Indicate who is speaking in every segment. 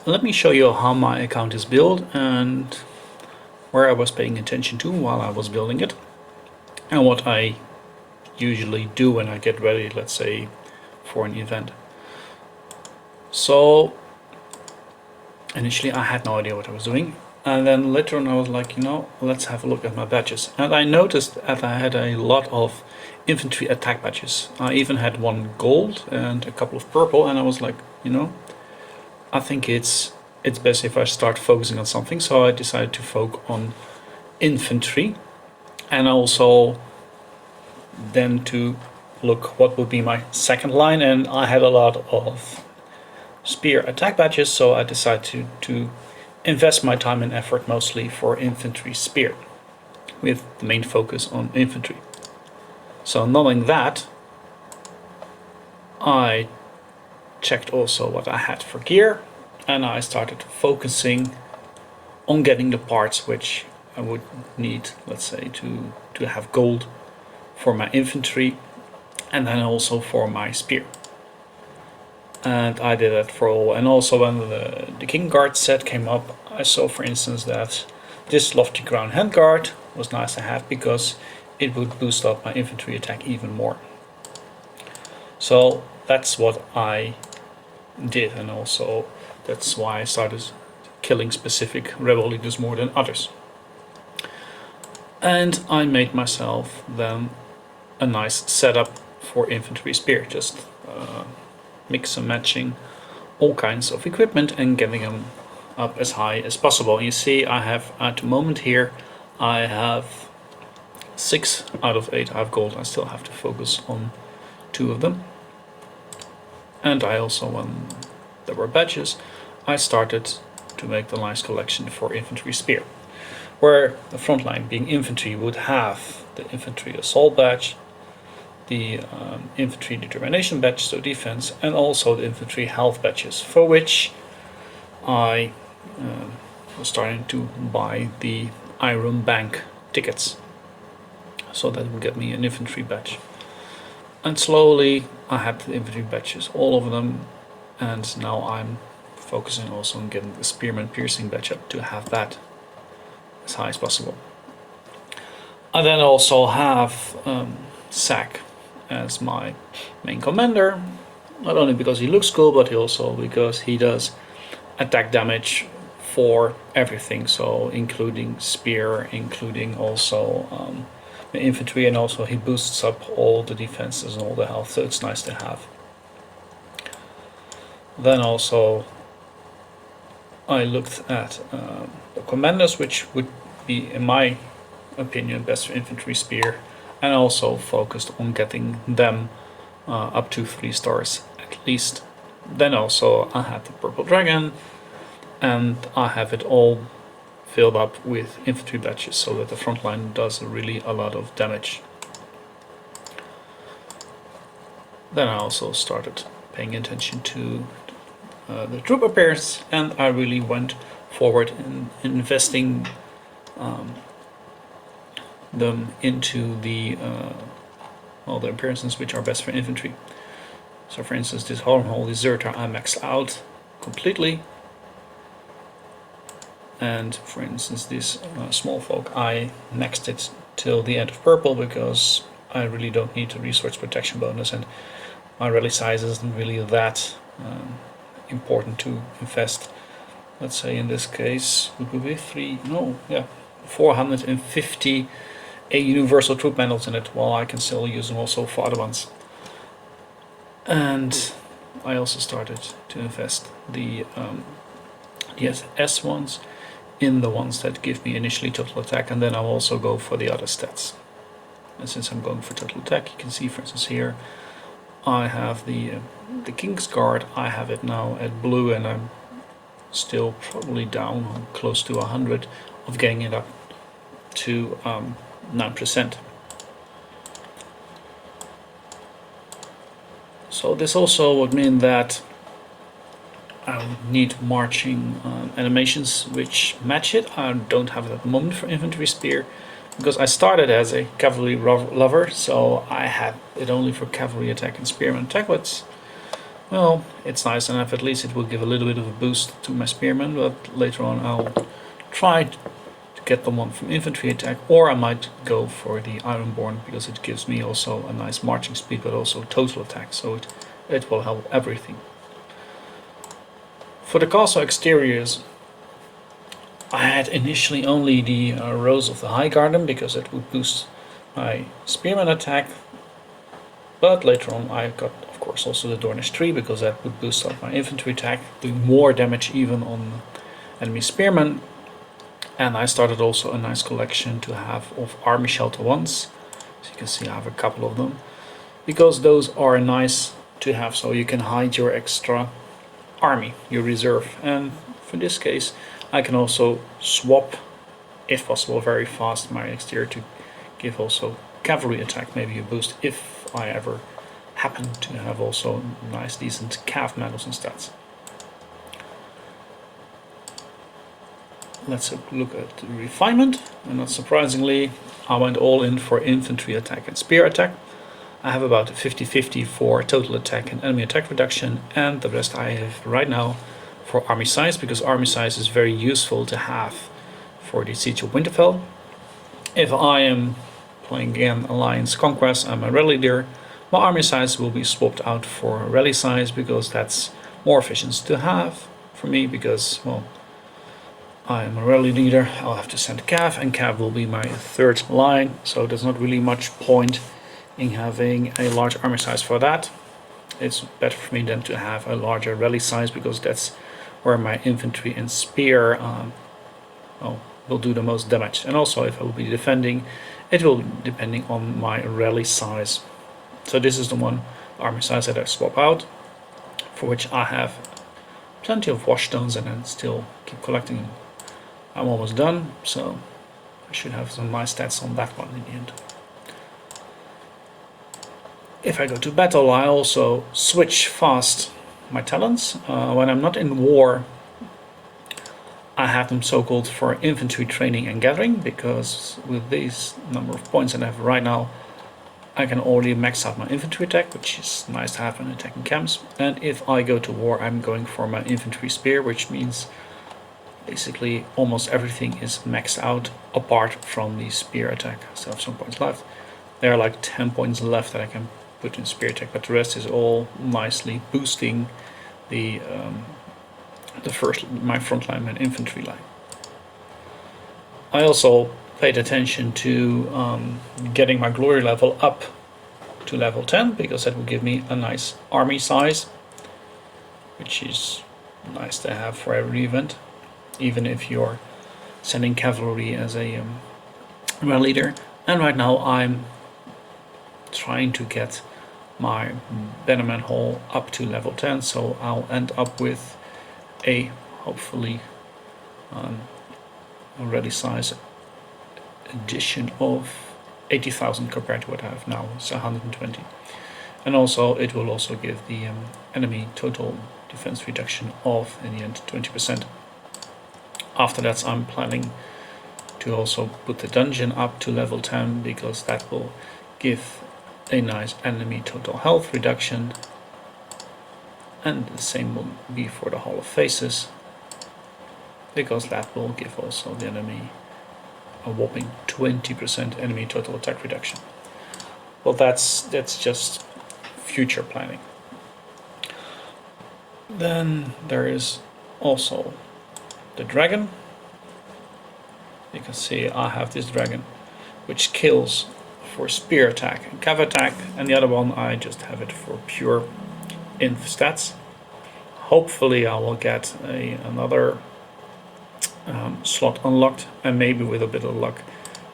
Speaker 1: let me show you how my account is built and where I was paying attention to while I was building it, and what I usually do when I get ready, let's say, for an event. So initially I had no idea what I was doing, and then later on I was like, let's have a look at my badges. And I noticed that I had a lot of infantry attack badges. I even had one gold and a couple of purple, and I was like, I think it's best if I start focusing on something. So I decided to focus on infantry, and also then to look what would be my second line. And I had a lot of spear attack badges, so I decided to invest my time and effort mostly for infantry spear, with the main focus on infantry. So knowing that, I checked also what I had for gear, and I started focusing on getting the parts which I would need, let's say, to have gold for my infantry, and then also for my spear. And I did that for all. And also when the King Guard set came up, I saw, for instance, that this lofty crown handguard was nice to have because it would boost up my infantry attack even more. So that's what I did, and also that's why I started killing specific rebel leaders more than others. And I made myself then a nice setup for infantry spear, just mix and matching all kinds of equipment and getting them up as high as possible. You see, I have at the moment here, I have 6 out of 8 I have gold. I still have to focus on 2 of them. And I also, when there were badges, I started to make the nice collection for infantry spear, where the front line, being infantry, would have the infantry assault badge, the infantry determination badge, so defense, and also the infantry health badges, for which I was starting to buy the Iron Bank tickets, so that would get me an infantry badge. And slowly I had the infantry badges, all of them, and now I'm focusing also on getting the Spearman Piercing badge up to have that as high as possible. I then also have Sack as my main commander, not only because he looks cool, but also because he does attack damage for everything, so including spear, including also the infantry, and also he boosts up all the defenses and all the health, so it's nice to have. Then also I looked at the commanders, which would be, in my opinion, best for infantry spear, and also focused on getting them up to 3 stars at least. Then also I had the purple dragon, and I have it all filled up with infantry badges, so that the front line does really a lot of damage. Then I also started paying attention to the troop appearance, and I really went forward in investing them into the appearances which are best for infantry. So for instance, this Hornhole Deserter I maxed out completely, and for instance this Small Folk I maxed it till the end of purple, because I really don't need the resource protection bonus, and my rally size isn't really that important to invest. Let's say in this case would be 450 universal troop medals in it, while I can still use them also for other ones. And I also started to invest the SS ones in the ones that give me initially total attack, and then I'll also go for the other stats. And since I'm going for total attack, you can see, for instance, here I have the King's Guard. I have it now at blue, and I'm still probably down close to 100 of getting it up to 9%. So this also would mean that I would need marching animations which match it. I don't have it at the moment for infantry spear, because I started as a cavalry lover, so I had it only for cavalry attack and spearman attack, but Well, it's nice enough. At least it will give a little bit of a boost to my spearmen, but later on I'll try to get the one from infantry attack, or I might go for the Ironborn because it gives me also a nice marching speed, but also total attack, so it will help everything. For the castle exteriors, I had initially only the Rose of the High Garden because it would boost my spearman attack, but later on I got, of course, also the Dornish Tree because that would boost up my infantry attack, doing more damage even on enemy spearmen. And I started also a nice collection to have of army shelter ones. As you can see, I have a couple of them because those are nice to have, so you can hide your extra army, your reserve. And for this case, I can also swap, if possible, very fast my exterior to give also cavalry attack, maybe a boost if I ever happen to have also nice, decent cav medals and stats. Let's look at the refinement, and not surprisingly, I went all in for infantry attack and spear attack. I have about 50-50 for total attack and enemy attack reduction, and the rest I have right now for army size, because army size is very useful to have for the Siege of Winterfell. If I am playing again Alliance Conquest, I'm a rally leader, my army size will be swapped out for rally size because that's more efficient to have for me, because, well, I am a rally leader, I'll have to send Cav, and Cav will be my third line, so there's not really much point in having a large army size for that. It's better for me than to have a larger rally size, because that's where my infantry and spear will do the most damage. And also, if I will be defending, it will be depending on my rally size. So this is the one army size that I swap out, for which I have plenty of wash stones and then still keep collecting them. I'm almost done, so I should have some nice stats on that one in the end. If I go to battle, I also switch fast my talents. When I'm not in war, I have them so-called for infantry training and gathering, because with this number of points that I have right now, I can already max out my infantry attack, which is nice to have in attacking camps. And if I go to war, I'm going for my infantry spear, which means basically almost everything is maxed out apart from the spear attack. I still have some points left. There are like 10 points left that I can put in spear attack, but the rest is all nicely boosting the my front line and infantry line. I also paid attention to getting my glory level up to level 10, because that will give me a nice army size, which is nice to have for every event, even if you're sending cavalry as a rally leader. And right now I'm trying to get my Bannerman Hall up to level 10, so I'll end up with a hopefully a ready size addition of 80,000 compared to what I have now. It's 120, and also it will also give the enemy total defense reduction of, in the end, 20%. After that, I'm planning to also put the dungeon up to level 10, because that will give a nice enemy total health reduction, and the same will be for the Hall of Faces, because that will give also the enemy a whopping 20% enemy total attack reduction. Well, that's just future planning. Then there is also the dragon. You can see I have this dragon which kills for spear attack and cav attack, and the other one I just have it for pure inf stats. Hopefully I will get another slot unlocked, and maybe with a bit of luck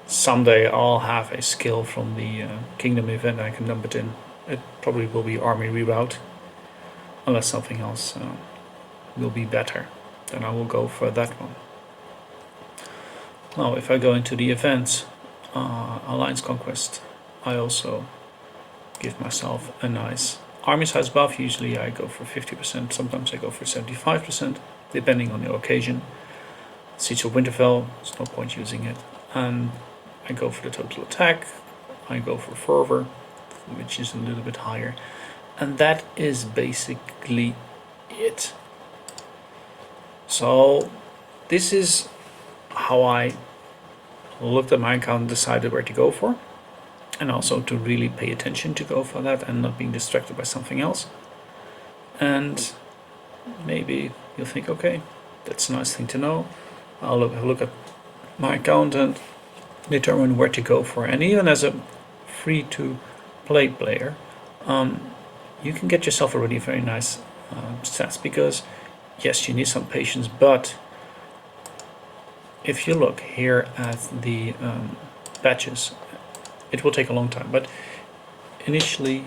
Speaker 1: someday I'll have a skill from the kingdom event I can dump it in. It probably will be army reroute, unless something else will be better, then I will go for that one. Now if I go into the events, Alliance Conquest, I also give myself a nice army size buff. Usually I go for 50%, sometimes I go for 75%, depending on the occasion. Siege of Winterfell, there's no point using it. And I go for the total attack, I go for fervor, which is a little bit higher. And that is basically it. So this is how I looked at my account and decided where to go for, and also to really pay attention to go for that and not being distracted by something else. And maybe you'll think, okay, that's a nice thing to know. I'll have a look at my account and determine where to go for. And even as a free to play player, you can get yourself already very nice stats, because yes, you need some patience, but if you look here at the badges, it will take a long time, but initially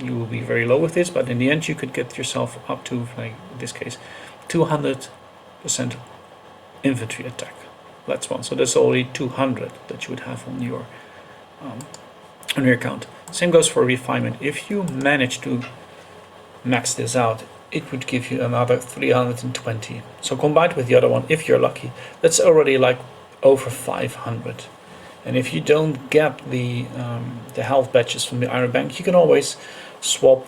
Speaker 1: you will be very low with this, but in the end you could get yourself up to, like in this case, 200% infantry attack. That's one. So that's already 200 that you would have on your account. Same goes for refinement. If you manage to max this out, it would give you another 320. So combined with the other one, if you're lucky, that's already like over 500. And if you don't get the health badges from the Iron Bank, you can always swap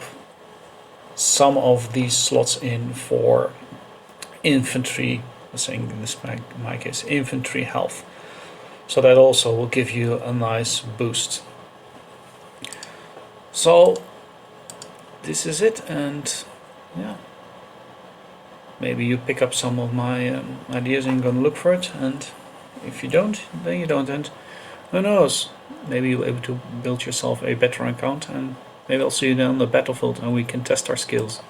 Speaker 1: some of these slots in for infantry. I'm saying in this my case, infantry health. So that also will give you a nice boost. So this is it, and yeah, maybe you pick up some of my ideas and go and look for it, and if you don't, then you don't, and who knows, maybe you'll be able to build yourself a better account, and maybe I'll see you then on the battlefield and we can test our skills.